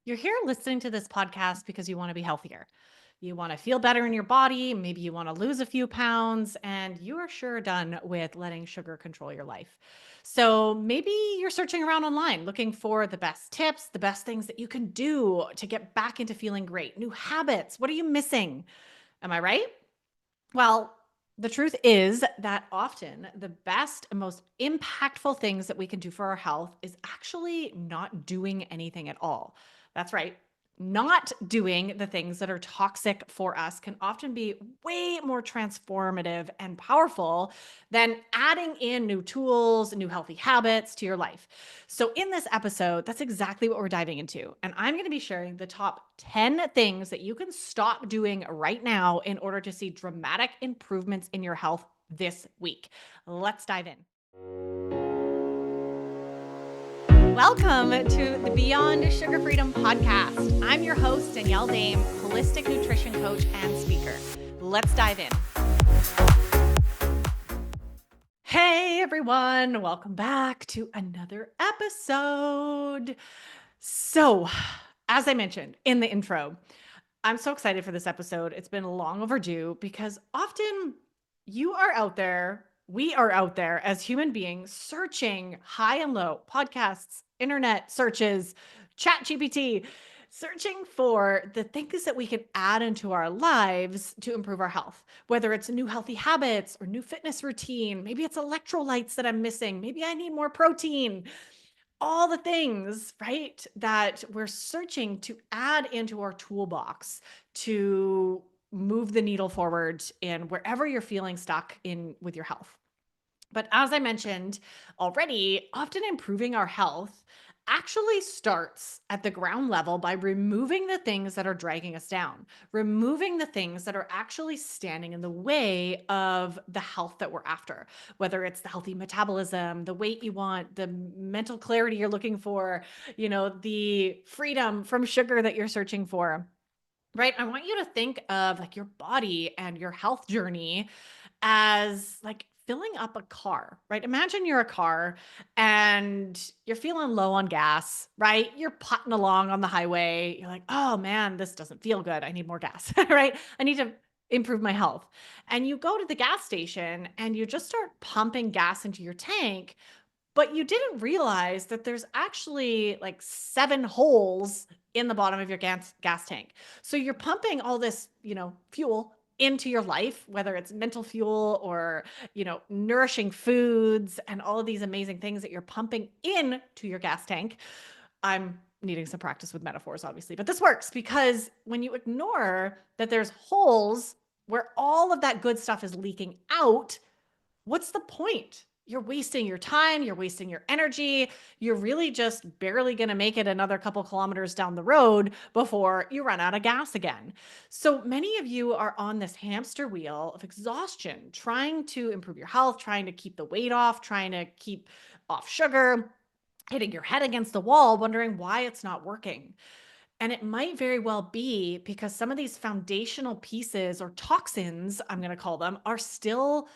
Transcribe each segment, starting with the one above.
You're here listening to this podcast because you want to be healthier. You want to feel better in your body. Maybe you want to lose a few pounds, and you are sure done with letting sugar control your life. So maybe you're searching around online looking for the best tips, the best things that you can do to get back into feeling great, new habits. What are you missing? Am I right? Well, the truth is that often the best and most impactful things that we can do for our health is actually not doing anything at all. That's right. Not doing the things that are toxic for us can often be way more transformative and powerful than adding in new tools, new healthy habits to your life. So, in this episode, that's exactly what we're diving into. And I'm going to be sharing the top 10 things that you can stop doing right now in order to see dramatic improvements in your health this week. Let's dive in. Welcome to the Beyond Sugar Freedom podcast. I'm your host, Danielle Dame, holistic nutrition coach and speaker. Let's dive in. Hey everyone, welcome back to another episode. So, as I mentioned in the intro, I'm so excited for this episode. It's been long overdue because often you are out there, we are out there as human beings searching high and low podcasts, internet searches, chat GPT, searching for the things that we can add into our lives to improve our health, whether it's new healthy habits or new fitness routine. Maybe it's electrolytes that I'm missing. Maybe I need more protein, all the things, right, that we're searching to add into our toolbox to move the needle forward in wherever you're feeling stuck in with your health. But as I mentioned already, often improving our health actually starts at the ground level by removing the things that are dragging us down, removing the things that are actually standing in the way of the health that we're after, whether it's the healthy metabolism, the weight you want, the mental clarity you're looking for, the freedom from sugar that you're searching for. Right? I want you to think of like your body and your health journey as like filling up a car, right? Imagine you're a car and you're feeling low on gas, right? You're putting along on the highway. You're like, oh man, this doesn't feel good. I need more gas, right? I need to improve my health. And you go to the gas station and you just start pumping gas into your tank, but you didn't realize that there's actually like 7 holes in the bottom of your gas tank. So you're pumping all this, fuel into your life, whether it's mental fuel or, nourishing foods and all of these amazing things that you're pumping in to your gas tank. I'm needing some practice with metaphors, obviously, but this works because when you ignore that there's holes where all of that good stuff is leaking out, what's the point? You're wasting your time, you're wasting your energy. You're really just barely going to make it another couple kilometers down the road before you run out of gas again. So many of you are on this hamster wheel of exhaustion, trying to improve your health, trying to keep the weight off, trying to keep off sugar, hitting your head against the wall, wondering why it's not working. And it might very well be because some of these foundational pieces or toxins, I'm going to call them, are still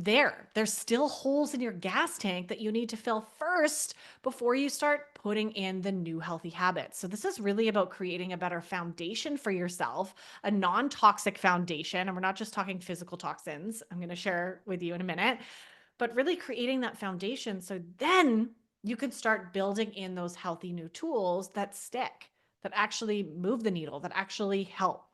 there. There's still holes in your gas tank that you need to fill first before you start putting in the new healthy habits. So, this is really about creating a better foundation for yourself, a non toxic foundation. And we're not just talking physical toxins, I'm going to share with you in a minute, but really creating that foundation so then you can start building in those healthy new tools that stick, that actually move the needle, that actually help.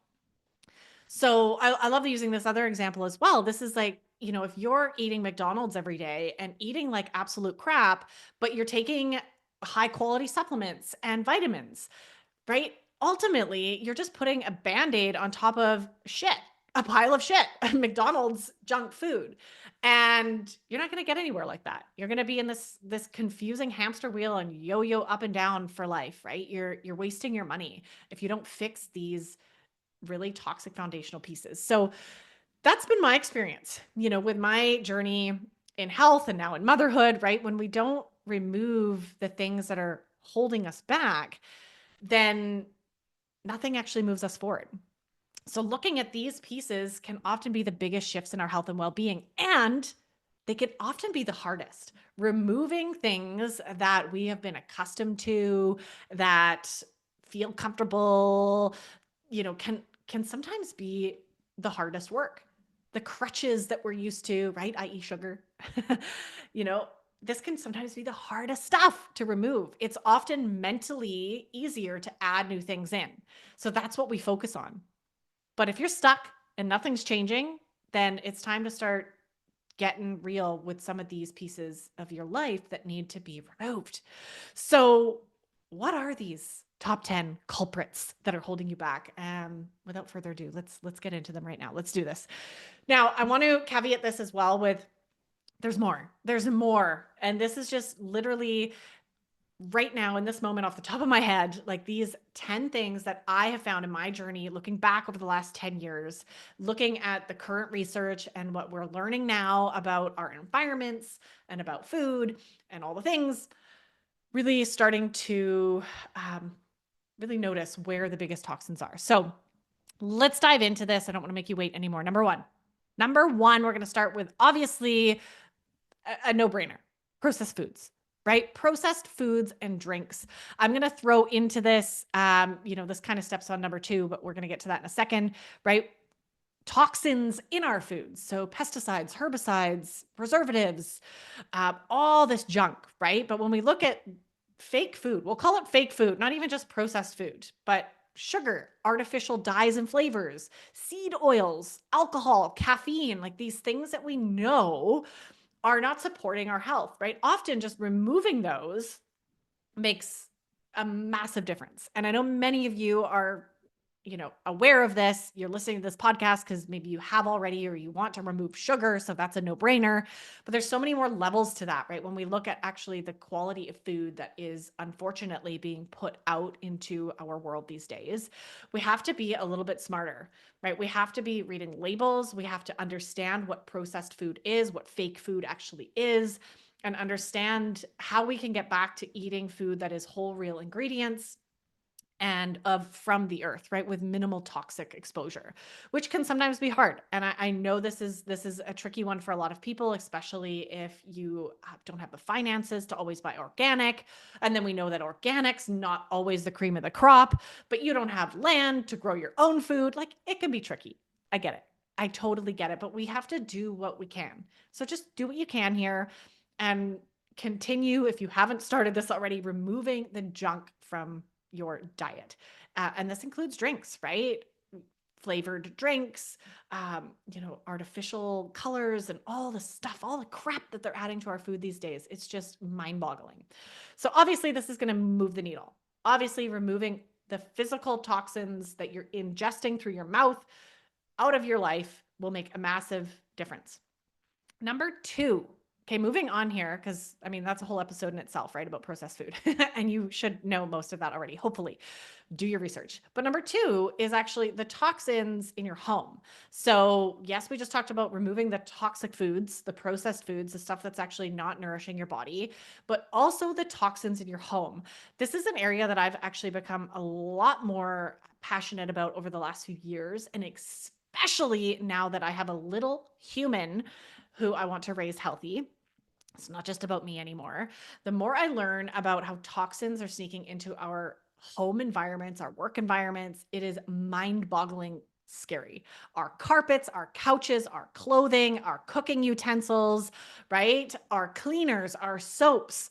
So I love using this other example as well. This is like, if you're eating McDonald's every day and eating like absolute crap, but you're taking high quality supplements and vitamins, right? Ultimately, you're just putting a band-aid on top of shit, a pile of shit, McDonald's junk food. And you're not going to get anywhere like that. You're going to be in this confusing hamster wheel and yo-yo up and down for life, right? You're wasting your money if you don't fix these really toxic foundational pieces. So that's been my experience, with my journey in health and now in motherhood, right? When we don't remove the things that are holding us back, then nothing actually moves us forward. So looking at these pieces can often be the biggest shifts in our health and well-being, and they can often be the hardest. Removing things that we have been accustomed to, that feel comfortable, can sometimes be the hardest work. The crutches that we're used to, right? I.e. sugar. you know, this can sometimes be the hardest stuff to remove. It's often mentally easier to add new things in. So that's what we focus on. But if you're stuck and nothing's changing, then it's time to start getting real with some of these pieces of your life that need to be removed. So, what are these top 10 culprits that are holding you back? Without further ado, let's get into them right now. Let's do this. Now, I want to caveat this as well with there's more. There's more. And this is just literally right now in this moment off the top of my head, like these 10 things that I have found in my journey, looking back over the last 10 years, looking at the current research and what we're learning now about our environments and about food and all the things, really starting to really notice where the biggest toxins are. So let's dive into this. I don't want to make you wait anymore. Number one, we're going to start with obviously a no-brainer, processed foods, right? Processed foods and drinks. I'm going to throw into this, this kind of steps on number two, but we're going to get to that in a second, right? Toxins in our foods. So pesticides, herbicides, preservatives, all this junk, right? But when we look at fake food, we'll call it fake food, not even just processed food, but sugar, artificial dyes and flavors, seed oils, alcohol, caffeine, like these things that we know are not supporting our health, right? Often just removing those makes a massive difference. And I know many of you are, aware of this. You're listening to this podcast because maybe you have already or you want to remove sugar. So that's a no-brainer. But there's so many more levels to that, right? When we look at actually the quality of food that is unfortunately being put out into our world these days, we have to be a little bit smarter, right? We have to be reading labels. We have to understand what processed food is, what fake food actually is, and understand how we can get back to eating food that is whole, real ingredients and from the earth, right? With minimal toxic exposure, which can sometimes be hard. And I know this is a tricky one for a lot of people, especially if you don't have the finances to always buy organic. And then we know that organic's not always the cream of the crop, but you don't have land to grow your own food. Like it can be tricky. I get it. I totally get it, but we have to do what we can. So just do what you can here and continue, if you haven't started this already, removing the junk from your diet. And this includes drinks, right? Flavored drinks, artificial colors and all the stuff, all the crap that they're adding to our food these days. It's just mind-boggling. So obviously this is going to move the needle. Obviously removing the physical toxins that you're ingesting through your mouth out of your life will make a massive difference. Number two, okay, moving on here, because that's a whole episode in itself, right, about processed food. And you should know most of that already, hopefully. Do your research. But number two is actually the toxins in your home. So yes, we just talked about removing the toxic foods, the processed foods, the stuff that's actually not nourishing your body, but also the toxins in your home. This is an area that I've actually become a lot more passionate about over the last few years, and especially now that I have a little human who I want to raise healthy. It's not just about me anymore. The more I learn about how toxins are sneaking into our home environments, our work environments, it is mind-boggling scary. Our carpets, our couches, our clothing, our cooking utensils, right? Our cleaners, our soaps,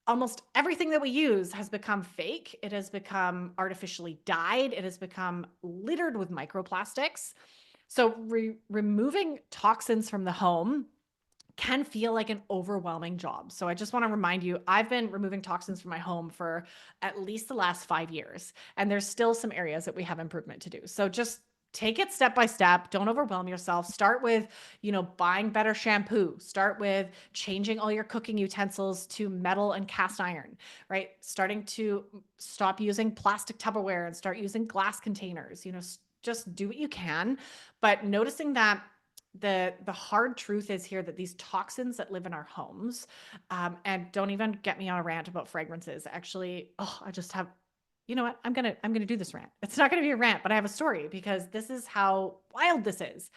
almost everything that we use has become fake. It has become artificially dyed. It has become littered with microplastics. So removing toxins from the home can feel like an overwhelming job. So I just want to remind you, I've been removing toxins from my home for at least the last 5 years, and there's still some areas that we have improvement to do. So just take it step by step. Don't overwhelm yourself. Start with, buying better shampoo. Start with changing all your cooking utensils to metal and cast iron, right? Starting to stop using plastic Tupperware and start using glass containers. Just do what you can, but noticing that the hard truth is here that these toxins that live in our homes, and don't even get me on a rant about fragrances. Actually, I just have, you know what? I'm gonna do this rant. It's not gonna be a rant, but I have a story because this is how wild this is.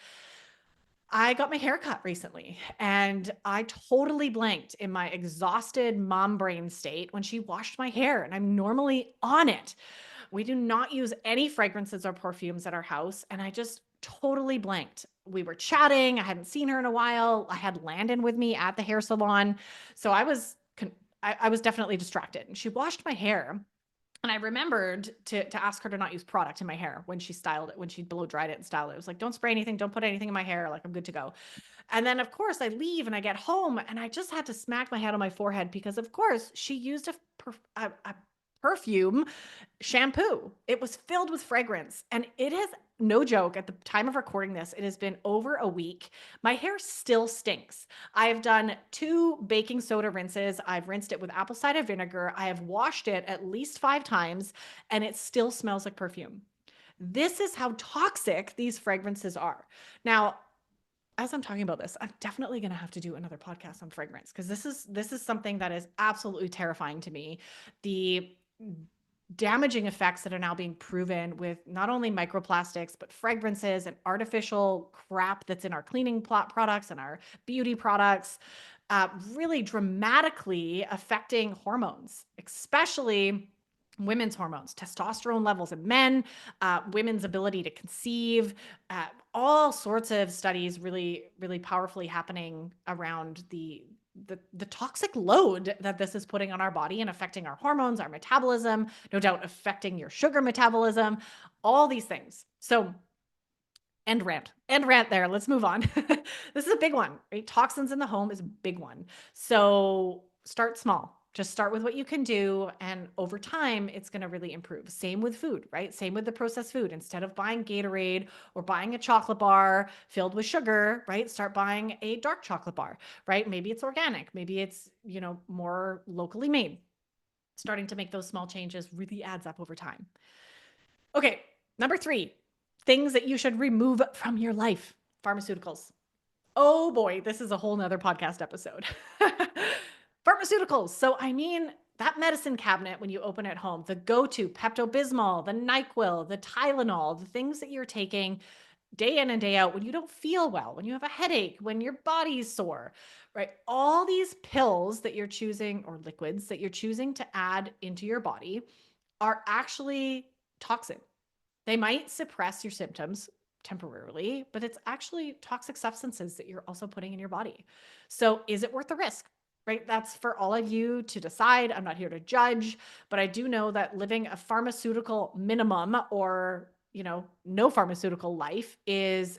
I got my hair cut recently and I totally blanked in my exhausted mom brain state when she washed my hair, and I'm normally on it. We do not use any fragrances or perfumes at our house. And I just totally blanked. We were chatting. I hadn't seen her in a while. I had Landon with me at the hair salon. So I was definitely distracted. And she washed my hair. And I remembered to ask her to not use product in my hair when she styled it, when she blow dried it and styled it. It was like, don't spray anything, don't put anything in my hair. Like, I'm good to go. And then, of course, I leave and I get home and I just had to smack my head on my forehead because, of course, she used a perfume shampoo. It was filled with fragrance. And it is no joke. At the time of recording this, it has been over a week. My hair still stinks. I've done 2 baking soda rinses. I've rinsed it with apple cider vinegar. I have washed it at least 5 times, and it still smells like perfume. This is how toxic these fragrances are. Now, as I'm talking about this, I'm definitely going to have to do another podcast on fragrance because this is something that is absolutely terrifying to me. The damaging effects that are now being proven with not only microplastics, but fragrances and artificial crap that's in our cleaning products and our beauty products, really dramatically affecting hormones, especially women's hormones, testosterone levels in men, women's ability to conceive, all sorts of studies really, really powerfully happening around the toxic load that this is putting on our body and affecting our hormones, our metabolism, no doubt affecting your sugar metabolism, all these things. So end rant there. Let's move on. This is a big one, right? Toxins in the home is a big one. So start small. Just start with what you can do. And over time, it's going to really improve. Same with food, right? Same with the processed food. Instead of buying Gatorade or buying a chocolate bar filled with sugar, right? Start buying a dark chocolate bar, right? Maybe it's organic. Maybe it's, more locally made. Starting to make those small changes really adds up over time. Okay. Number 3, things that you should remove from your life. Pharmaceuticals. Oh boy, this is a whole nother podcast episode. Pharmaceuticals. So, that medicine cabinet, when you open it home, the go-to Pepto-Bismol, the NyQuil, the Tylenol, the things that you're taking day in and day out when you don't feel well, when you have a headache, when your body's sore, right? All these pills that you're choosing or liquids that you're choosing to add into your body are actually toxic. They might suppress your symptoms temporarily, but it's actually toxic substances that you're also putting in your body. So is it worth the risk? Right? That's for all of you to decide. I'm not here to judge, but I do know that living a pharmaceutical minimum or, no pharmaceutical life is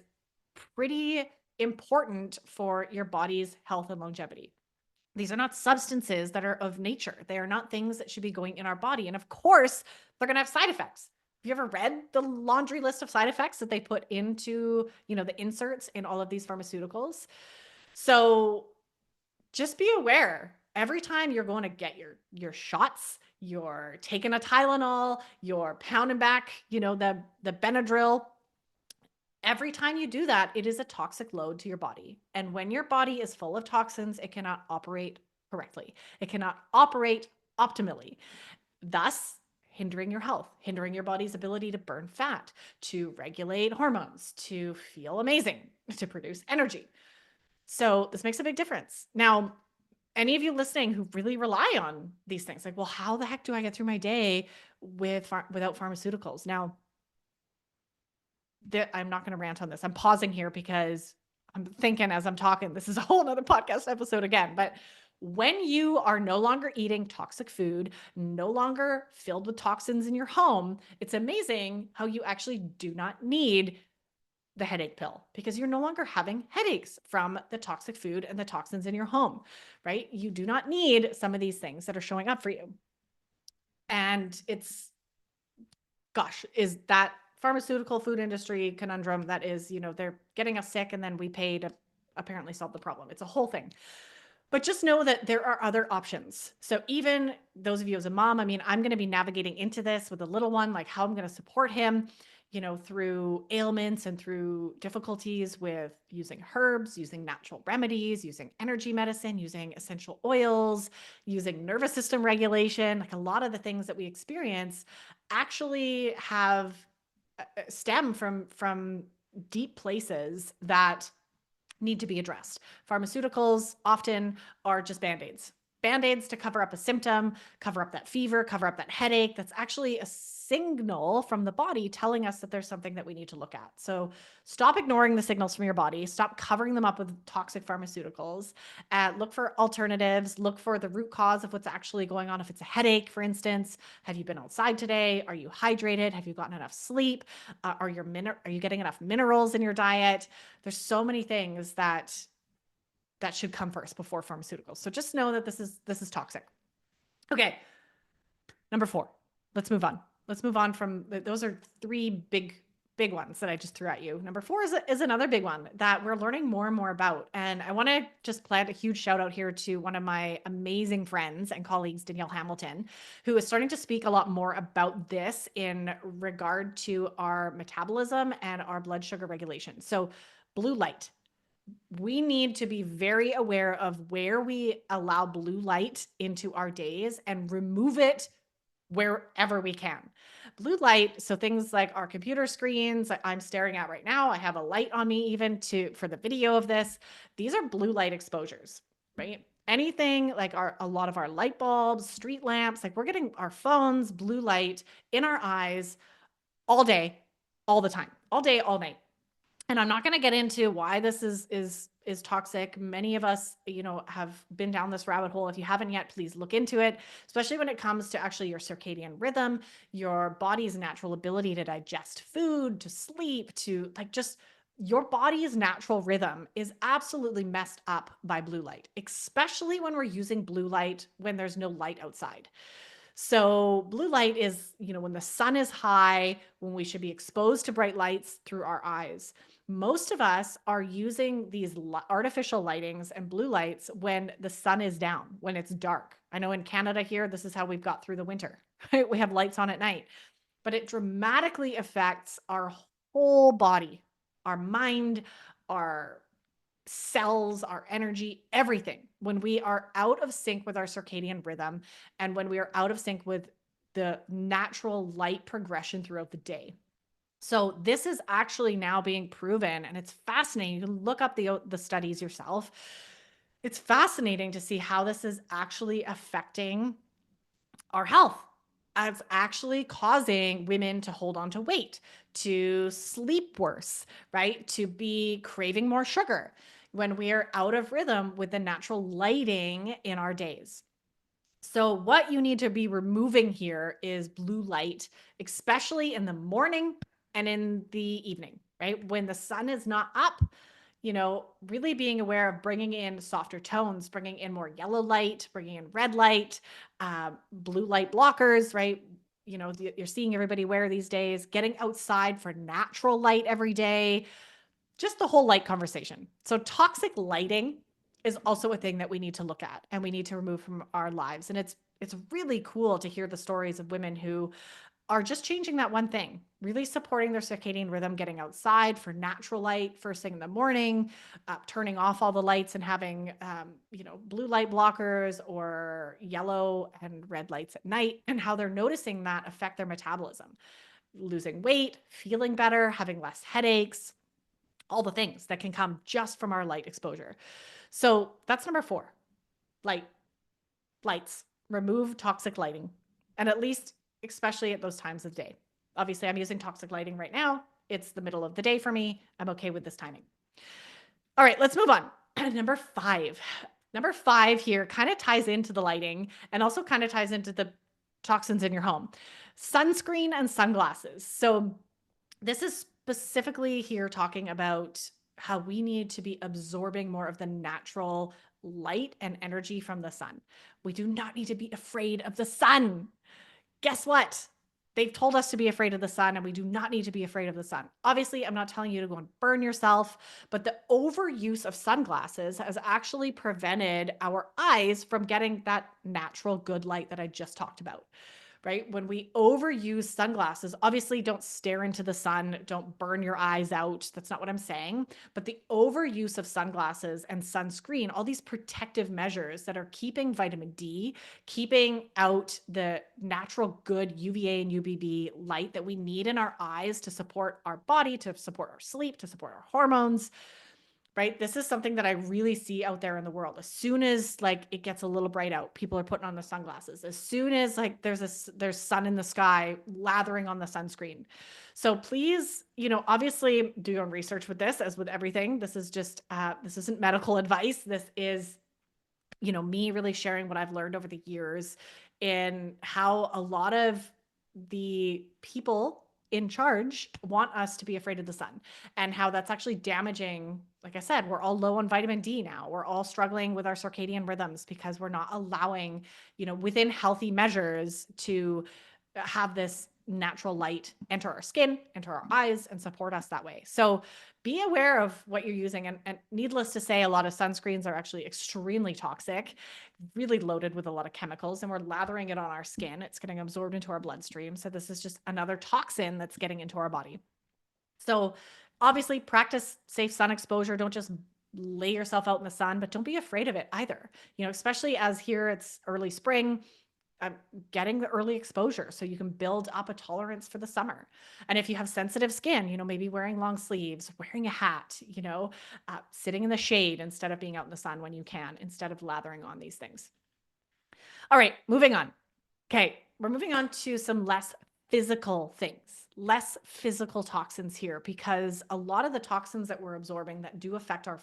pretty important for your body's health and longevity. These are not substances that are of nature. They are not things that should be going in our body. And of course, they're going to have side effects. Have you ever read the laundry list of side effects that they put into, the inserts in all of these pharmaceuticals? So just be aware. Every time you're going to get your shots, you're taking a Tylenol, you're pounding back, the Benadryl. Every time you do that, it is a toxic load to your body. And when your body is full of toxins, it cannot operate correctly. It cannot operate optimally, thus hindering your health, hindering your body's ability to burn fat, to regulate hormones, to feel amazing, to produce energy. So this makes a big difference. Now, any of you listening who really rely on these things, like, well, how the heck do I get through my day without pharmaceuticals? Now, I'm not going to rant on this. I'm pausing here because I'm thinking as I'm talking, this is a whole nother podcast episode again. But when you are no longer eating toxic food, no longer filled with toxins in your home, it's amazing how you actually do not need the headache pill because you're no longer having headaches from the toxic food and the toxins in your home, right? You do not need some of these things that are showing up for you. And is that pharmaceutical food industry conundrum that is, they're getting us sick and then we pay to apparently solve the problem. It's a whole thing. But just know that there are other options. So even those of you as a mom, I'm going to be navigating into this with a little one, like how I'm going to support him, through ailments and through difficulties with using herbs, using natural remedies, using energy medicine, using essential oils, using nervous system regulation. Like a lot of the things that we experience actually have stem from deep places that need to be addressed. Pharmaceuticals often are just Band-Aids to cover up a symptom, cover up that fever, cover up that headache. That's actually a signal from the body telling us that there's something that we need to look at. So stop ignoring the signals from your body. Stop covering them up with toxic pharmaceuticals. Look for alternatives. Look for the root cause of what's actually going on. If it's a headache, for instance, have you been outside today? Are you hydrated? Have you gotten enough sleep? Are you getting enough minerals in your diet? There's so many things that should come first before pharmaceuticals. So just know that this is toxic. Okay. Number 4. Let's move on. Let's move on from those are 3 big ones that I just threw at you. Number 4 is another big one that we're learning more and more about. And I want to just plant a huge shout out here to one of my amazing friends and colleagues, Danielle Hamilton, who is starting to speak a lot more about this in regard to our metabolism and our blood sugar regulation. So blue light. We need to be very aware of where we allow blue light into our days and remove it wherever we can. Blue light, so things like our computer screens that I'm staring at right now, I have a light on me even for the video of this. These are blue light exposures, right? Anything like a lot of our light bulbs, street lamps, like we're getting our phones, blue light in our eyes all day, all the time, all day, all night. And I'm not going to get into why this is toxic. Many of us, have been down this rabbit hole. If you haven't yet, please look into it, especially when it comes to actually your circadian rhythm, your body's natural ability to digest food, to sleep, to just your body's natural rhythm is absolutely messed up by blue light, especially when we're using blue light when there's no light outside. So blue light is, when the sun is high, when we should be exposed to bright lights through our eyes. Most of us are using these artificial lightings and blue lights when the sun is down, when it's dark. I know in Canada here, this is how we've got through the winter, right? We have lights on at night, but it dramatically affects our whole body, our mind, our cells, our energy, everything. When we are out of sync with our circadian rhythm and when we are out of sync with the natural light progression throughout the day. So this is actually now being proven, and it's fascinating. You can look up the studies yourself. It's fascinating to see how this is actually affecting our health. It's actually causing women to hold on to weight, to sleep worse, right? To be craving more sugar when we are out of rhythm with the natural lighting in our days. So what you need to be removing here is blue light, especially in the morning and in the evening, right? When the sun is not up, really being aware of bringing in softer tones, bringing in more yellow light, bringing in red light, blue light blockers, right? You're seeing everybody wear these days, getting outside for natural light every day, just the whole light conversation. So toxic lighting is also a thing that we need to look at and we need to remove from our lives. And it's really cool to hear the stories of women who are just changing that one thing, really supporting their circadian rhythm, getting outside for natural light first thing in the morning, turning off all the lights and having, blue light blockers or yellow and red lights at night, and how they're noticing that affect their metabolism, losing weight, feeling better, having less headaches, all the things that can come just from our light exposure. So that's number 4, lights, remove toxic lighting. And at least, especially at those times of day. Obviously I'm using toxic lighting right now. It's the middle of the day for me. I'm okay with this timing. All right, let's move on. Number 5. Number 5 here kind of ties into the lighting and also kind of ties into the toxins in your home. Sunscreen and sunglasses. So this is specifically here talking about how we need to be absorbing more of the natural light and energy from the sun. We do not need to be afraid of the sun. Guess what? They've told us to be afraid of the sun, and we do not need to be afraid of the sun. Obviously, I'm not telling you to go and burn yourself, but the overuse of sunglasses has actually prevented our eyes from getting that natural good light that I just talked about. Right? When we overuse sunglasses, obviously don't stare into the sun, don't burn your eyes out. That's not what I'm saying. But the overuse of sunglasses and sunscreen, all these protective measures that are keeping vitamin D, keeping out the natural good UVA and UVB light that we need in our eyes to support our body, to support our sleep, to support our hormones. right? This is something that I really see out there in the world. As soon as like it gets a little bright out, people are putting on the sunglasses. As soon as like there's sun in the sky, lathering on the sunscreen. So please, obviously do your own research with this, as with everything. This is just this isn't medical advice. This is me really sharing what I've learned over the years in how a lot of the people in charge want us to be afraid of the sun, and how that's actually damaging. Like I said, we're all low on vitamin D now. We're all struggling with our circadian rhythms because we're not allowing, within healthy measures, to have this natural light enter our skin, enter our eyes, and support us that way. So be aware of what you're using. And needless to say, a lot of sunscreens are actually extremely toxic, really loaded with a lot of chemicals, and we're lathering it on our skin. It's getting absorbed into our bloodstream. So this is just another toxin that's getting into our body. So obviously practice safe sun exposure. Don't just lay yourself out in the sun, but don't be afraid of it either. Especially as here it's early spring, getting the early exposure so you can build up a tolerance for the summer. And if you have sensitive skin, maybe wearing long sleeves, wearing a hat, sitting in the shade instead of being out in the sun when you can, instead of lathering on these things. All right, moving on. Okay, we're moving on to some less physical things, less physical toxins here, because a lot of the toxins that we're absorbing that do affect our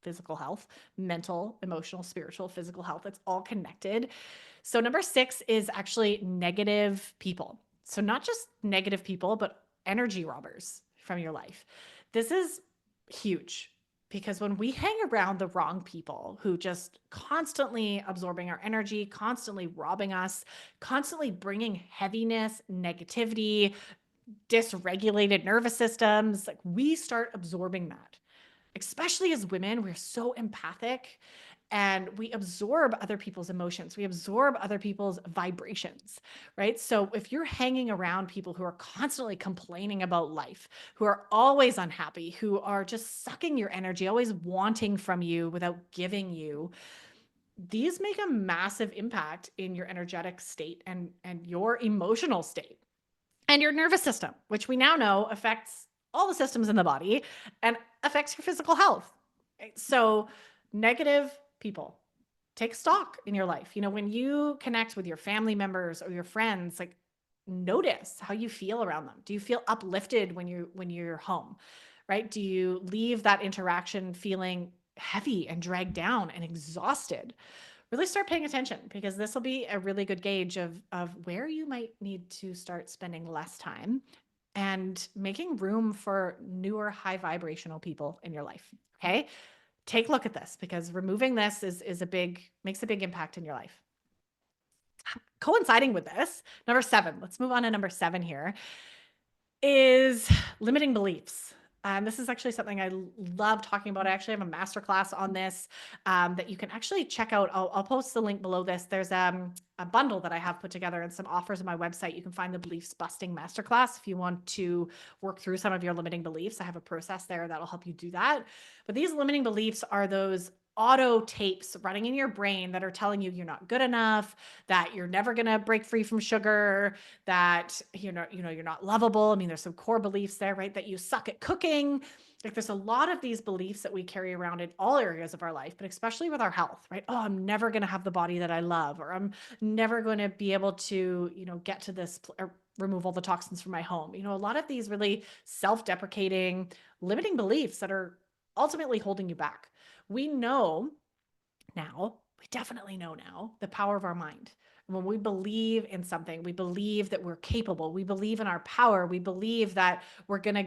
physical health, mental, emotional, spiritual, physical health, it's all connected. So number 6 is actually negative people. So not just negative people, but energy robbers from your life. This is huge, because when we hang around the wrong people who just constantly absorbing our energy, constantly robbing us, constantly bringing heaviness, negativity, dysregulated nervous systems, like we start absorbing that. Especially as women, we're so empathic and we absorb other people's emotions. We absorb other people's vibrations, right? So if you're hanging around people who are constantly complaining about life, who are always unhappy, who are just sucking your energy, always wanting from you without giving you, these make a massive impact in your energetic state and your emotional state and your nervous system, which we now know affects all the systems in the body and affects your physical health. So, negative people, take stock in your life. When you connect with your family members or your friends, like notice how you feel around them. Do you feel uplifted when you're home? Right? Do you leave that interaction feeling heavy and dragged down and exhausted? Really start paying attention, because this will be a really good gauge of where you might need to start spending less time and making room for newer high vibrational people in your life. Okay. Take a look at this, because removing this makes a big impact in your life. Coinciding with this, number 7, let's move on to number 7 here, is limiting beliefs. This is actually something I love talking about. I actually have a masterclass on this that you can actually check out. I'll post the link below this. There's a bundle that I have put together and some offers on my website. You can find the beliefs busting masterclass if you want to work through some of your limiting beliefs. I have a process there that'll help you do that. But these limiting beliefs are those auto tapes running in your brain that are telling you you're not good enough, that you're never going to break free from sugar, that you're not lovable. I mean, there's some core beliefs there, right? That you suck at cooking. Like there's a lot of these beliefs that we carry around in all areas of our life, but especially with our health, right? Oh, I'm never going to have the body that I love, or I'm never going to be able to, get to this or remove all the toxins from my home. A lot of these really self-deprecating, limiting beliefs that are ultimately holding you back. We know now, we definitely know now, the power of our mind. When we believe in something, we believe that we're capable, we believe in our power, we believe that we're going to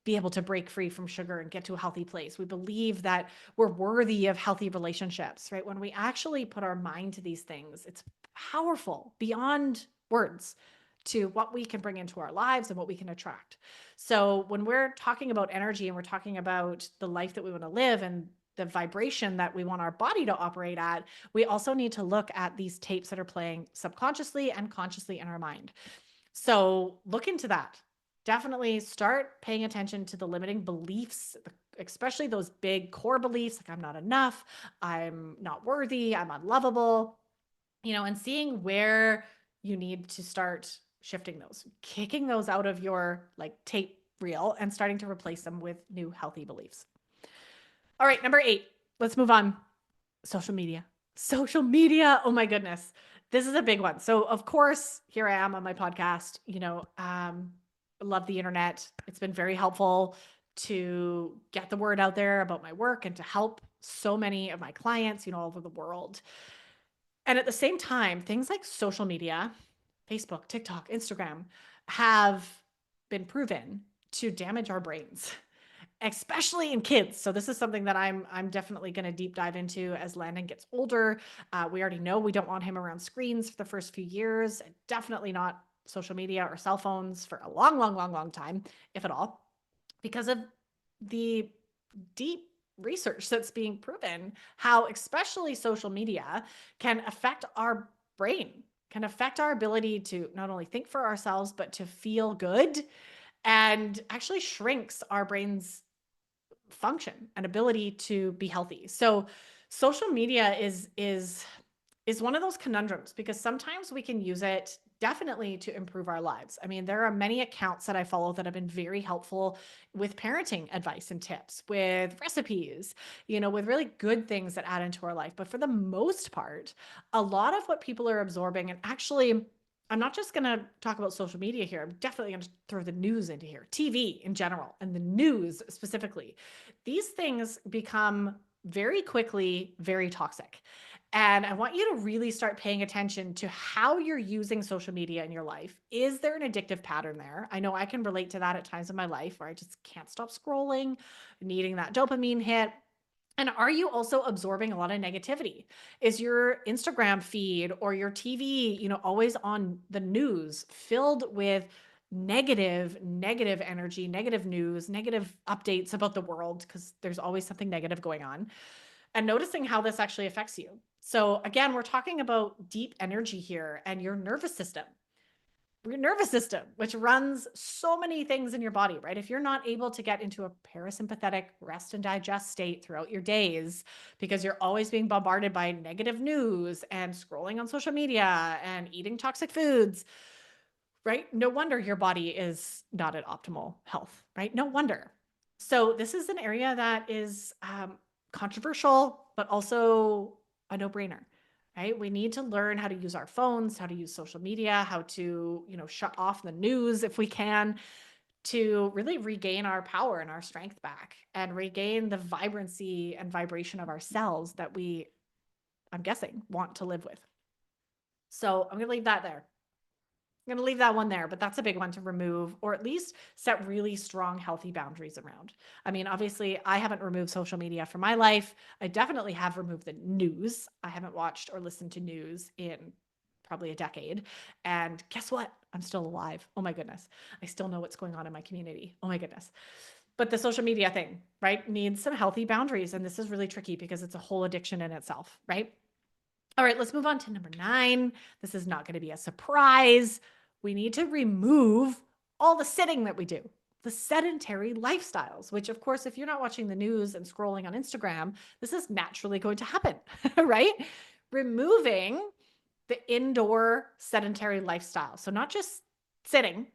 be able to break free from sugar and get to a healthy place. We believe that we're worthy of healthy relationships, right? When we actually put our mind to these things, it's powerful beyond words to what we can bring into our lives and what we can attract. So when we're talking about energy and we're talking about the life that we want to live and the vibration that we want our body to operate at, we also need to look at these tapes that are playing subconsciously and consciously in our mind. So look into that. Definitely start paying attention to the limiting beliefs, especially those big core beliefs like I'm not enough, I'm not worthy, I'm unlovable, and seeing where you need to start shifting those, kicking those out of your like tape reel and starting to replace them with new healthy beliefs. All right, number 8. Let's move on. Social media. Social media. Oh my goodness. This is a big one. So of course, here I am on my podcast, love the internet. It's been very helpful to get the word out there about my work and to help so many of my clients, all over the world. And at the same time, things like social media, Facebook, TikTok, Instagram have been proven to damage our brains, especially in kids. So this is something that I'm definitely going to deep dive into as Landon gets older. We already know we don't want him around screens for the first few years. Definitely not social media or cell phones for a long, long, long, long time, if at all, because of the deep research that's being proven how especially social media can affect our brain, can affect our ability to not only think for ourselves, but to feel good, and actually shrinks our brain's function and ability to be healthy. So social media is one of those conundrums because sometimes we can use it definitely to improve our lives. I mean, there are many accounts that I follow that have been very helpful with parenting advice and tips, with recipes, with really good things that add into our life. But for the most part, a lot of what people are absorbing, and actually, I'm not just going to talk about social media here. I'm definitely going to throw the news into here, TV in general, and the news specifically. These things become very quickly very toxic. And I want you to really start paying attention to how you're using social media in your life. Is there an addictive pattern there? I know I can relate to that at times in my life where I just can't stop scrolling, needing that dopamine hit. And are you also absorbing a lot of negativity? Is your Instagram feed or your TV, always on the news filled with negative energy, negative news, negative updates about the world because there's always something negative going on, and noticing how this actually affects you. So again, we're talking about deep energy here and your nervous system, which runs so many things in your body, right? If you're not able to get into a parasympathetic rest and digest state throughout your days because you're always being bombarded by negative news and scrolling on social media and eating toxic foods, right? No wonder your body is not at optimal health, right? No wonder. So this is an area that is controversial, but also a no-brainer, right? We need to learn how to use our phones, how to use social media, how to, shut off the news if we can, to really regain our power and our strength back and regain the vibrancy and vibration of our cells that we, I'm guessing, want to live with. So I'm going to leave that there. I'm going to leave that one there, but that's a big one to remove or at least set really strong, healthy boundaries around. I mean, obviously, I haven't removed social media from my life. I definitely have removed the news. I haven't watched or listened to news in probably a decade. And guess what? I'm still alive. Oh my goodness. I still know what's going on in my community. Oh my goodness. But the social media thing, right, needs some healthy boundaries. And this is really tricky because it's a whole addiction in itself, right? All right, let's move on to number 9. This is not going to be a surprise. We need to remove all the sitting that we do, the sedentary lifestyles, which, of course, if you're not watching the news and scrolling on Instagram, this is naturally going to happen, right? Removing the indoor sedentary lifestyle. So, not just sitting,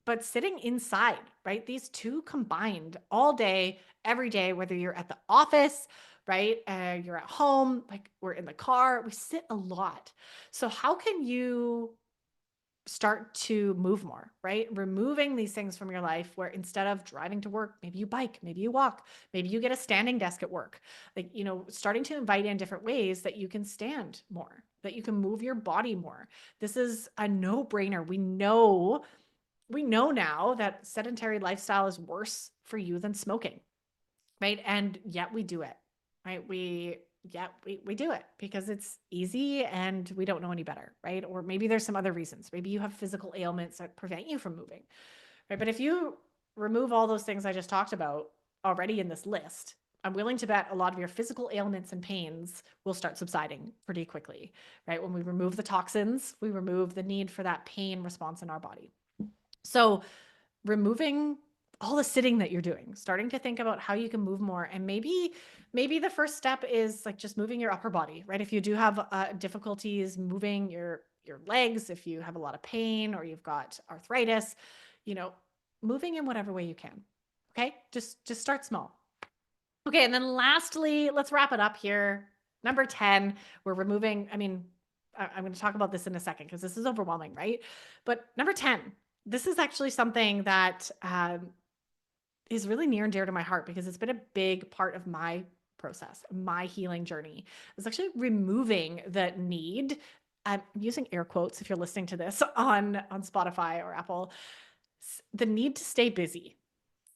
but sitting inside, right? These two combined all day, every day, whether you're at the office, right? You're at home, like we're in the car, we sit a lot. So, how can you start to move more, right? Removing these things from your life where instead of driving to work, maybe you bike, maybe you walk, maybe you get a standing desk at work. Like, starting to invite in different ways that you can stand more, that you can move your body more. This is a no-brainer. We know now that sedentary lifestyle is worse for you than smoking, right? And yet we do it, right? We do it because it's easy and we don't know any better, right? Or maybe there's some other reasons. Maybe you have physical ailments that prevent you from moving, right? But if you remove all those things I just talked about already in this list, I'm willing to bet a lot of your physical ailments and pains will start subsiding pretty quickly, right? When we remove the toxins, we remove the need for that pain response in our body. So removing all the sitting that you're doing, starting to think about how you can move more. And maybe the first step is like just moving your upper body, right? If you do have difficulties moving your legs, if you have a lot of pain or you've got arthritis, moving in whatever way you can. Okay? Just start small. Okay, and then lastly, let's wrap it up here. Number 10, we're removing, I'm going to talk about this in a second because this is overwhelming, right? But number 10, this is actually something that is really near and dear to my heart because it's been a big part of my process, my healing journey. It's actually removing the need. I'm using air quotes if you're listening to this on Spotify or Apple. The need to stay busy,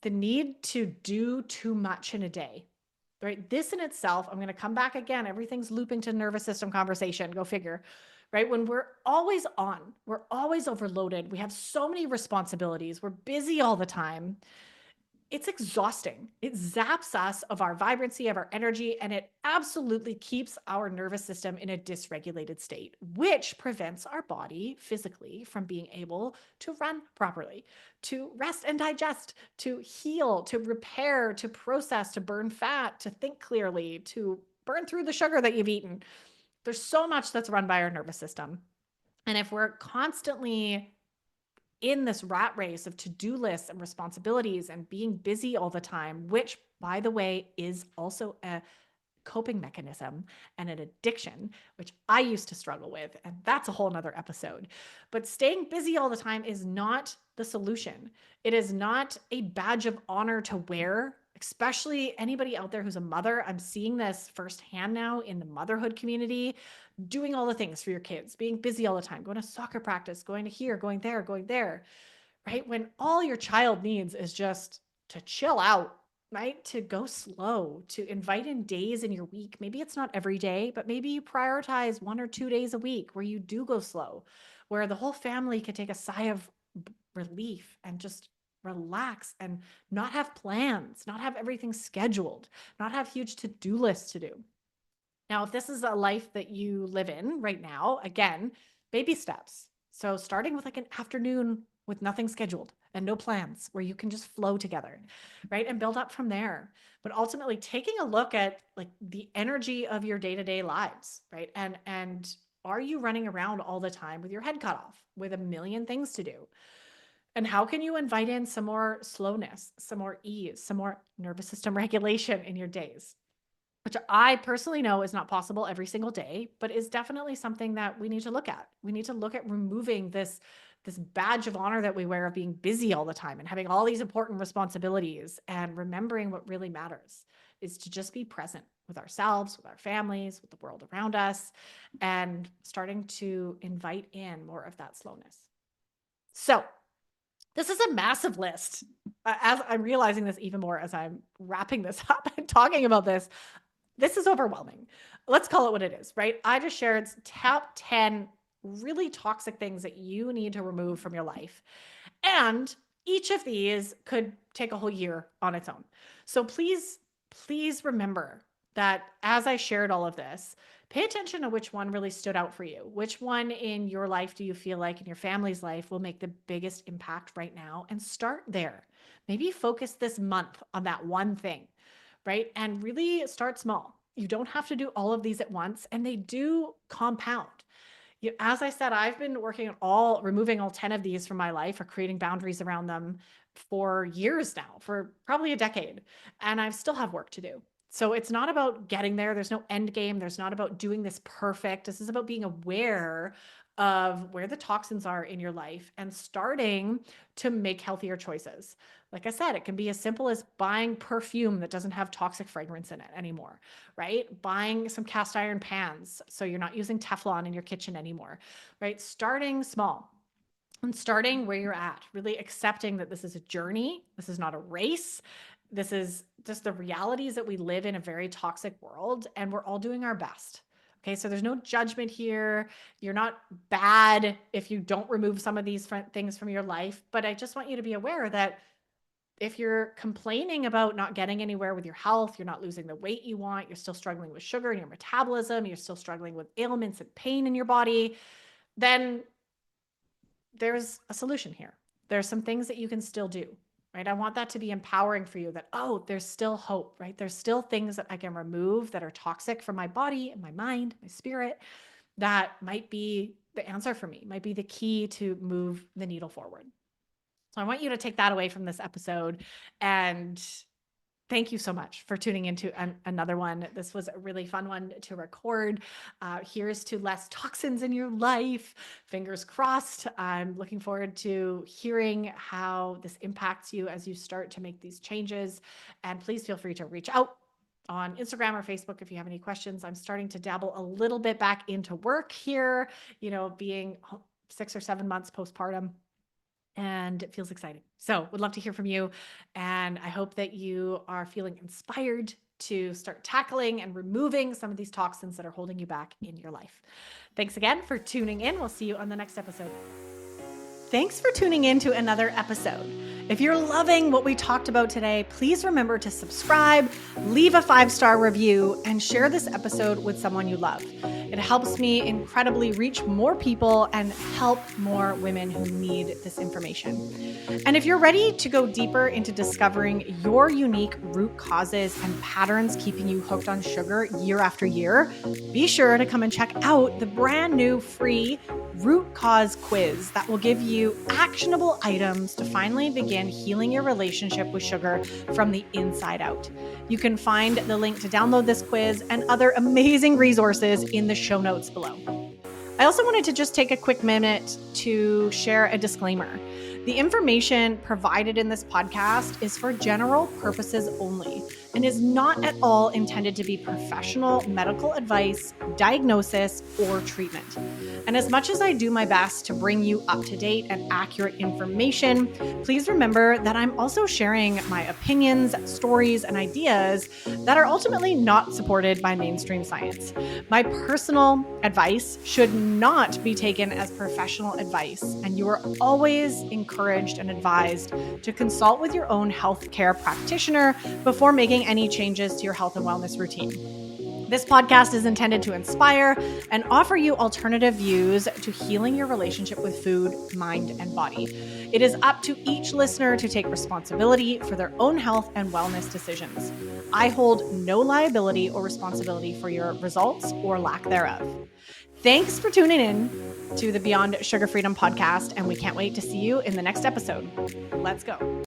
the need to do too much in a day. Right? This in itself, I'm going to come back again. Everything's looping to nervous system conversation. Go figure. Right? When we're always on, we're always overloaded. We have so many responsibilities. We're busy all the time. It's exhausting. It zaps us of our vibrancy, of our energy, and it absolutely keeps our nervous system in a dysregulated state, which prevents our body physically from being able to run properly, to rest and digest, to heal, to repair, to process, to burn fat, to think clearly, to burn through the sugar that you've eaten. There's so much that's run by our nervous system. And if we're constantly in this rat race of to-do lists and responsibilities and being busy all the time, which by the way is also a coping mechanism and an addiction, which I used to struggle with. And that's a whole nother episode. But staying busy all the time is not the solution. It is not a badge of honor to wear, especially anybody out there who's a mother. I'm seeing this firsthand now in the motherhood community, doing all the things for your kids, being busy all the time, going to soccer practice, going to here, going there, right? When all your child needs is just to chill out, right? To go slow, to invite in days in your week. Maybe it's not every day, but maybe you prioritize 1 or 2 days a week where you do go slow, where the whole family can take a sigh of relief and just relax and not have plans, not have everything scheduled, not have huge to-do lists to do. Now, if this is a life that you live in right now, again, baby steps. So starting with like an afternoon with nothing scheduled and no plans where you can just flow together, right? And build up from there. But ultimately taking a look at like the energy of your day-to-day lives, right? And are you running around all the time with your head cut off with a million things to do? And how can you invite in some more slowness, some more ease, some more nervous system regulation in your days? Which I personally know is not possible every single day, but is definitely something that we need to look at. We need to look at removing this badge of honor that we wear of being busy all the time and having all these important responsibilities, and remembering what really matters is to just be present with ourselves, with our families, with the world around us, and starting to invite in more of that slowness. So this is a massive list. As I'm realizing this even more as I'm wrapping this up and talking about this is overwhelming. Let's call it what it is, right? I just shared top 10 really toxic things that you need to remove from your life. And each of these could take a whole year on its own. So please remember that as I shared all of this, pay attention to which one really stood out for you. Which one in your life do you feel like in your family's life will make the biggest impact right now? And start there. Maybe focus this month on that one thing, right? And really start small. You don't have to do all of these at once, and they do compound. As I said, I've been working on removing all 10 of these from my life or creating boundaries around them for years now, for probably a decade, and I still have work to do. So it's not about getting there. There's no end game. There's not about doing this perfect. This is about being aware of where the toxins are in your life and starting to make healthier choices. Like I said, it can be as simple as buying perfume that doesn't have toxic fragrance in it anymore, right? Buying some cast iron pans so you're not using Teflon in your kitchen anymore, right? Starting small and starting where you're at, really accepting that this is a journey. This is not a race. This is just the realities that we live in a very toxic world, and we're all doing our best. Okay, so there's no judgment here. You're not bad if you don't remove some of these things from your life, but I just want you to be aware that if you're complaining about not getting anywhere with your health, you're not losing the weight you want, you're still struggling with sugar in your metabolism, you're still struggling with ailments and pain in your body, then there's a solution here. There's some things that you can still do, right? I want that to be empowering for you that, oh, there's still hope, right? There's still things that I can remove that are toxic from my body and my mind, my spirit, that might be the answer for me, might be the key to move the needle forward. So I want you to take that away from this episode and Thank you so much for tuning into another one. This was a really fun one to record. Here's to less toxins in your life. Fingers crossed. I'm looking forward to hearing how this impacts you as you start to make these changes. And please feel free to reach out on Instagram or Facebook if you have any questions. I'm starting to dabble a little bit back into work here, being 6 or 7 months postpartum, and it feels exciting. So would love to hear from you. And I hope that you are feeling inspired to start tackling and removing some of these toxins that are holding you back in your life. Thanks again for tuning in. We'll see you on the next episode. Thanks for tuning in to another episode. If you're loving what we talked about today, please remember to subscribe, leave a 5-star review, and share this episode with someone you love. It helps me incredibly reach more people and help more women who need this information. And if you're ready to go deeper into discovering your unique root causes and patterns keeping you hooked on sugar year after year, be sure to come and check out the brand new free root cause quiz that will give you actionable items to finally begin healing your relationship with sugar from the inside out. You can find the link to download this quiz and other amazing resources in the show notes below. I also wanted to just take a quick minute to share a disclaimer. The information provided in this podcast is for general purposes only and is not at all intended to be professional medical advice, diagnosis, or treatment. And as much as I do my best to bring you up-to-date and accurate information, please remember that I'm also sharing my opinions, stories, and ideas that are ultimately not supported by mainstream science. My personal advice should not be taken as professional advice, and you are always encouraged and advised to consult with your own healthcare practitioner before making any changes to your health and wellness routine. This podcast is intended to inspire and offer you alternative views to healing your relationship with food, mind, and body. It is up to each listener to take responsibility for their own health and wellness decisions. I hold no liability or responsibility for your results or lack thereof. Thanks for tuning in to the Beyond Sugar Freedom podcast, and we can't wait to see you in the next episode. Let's go.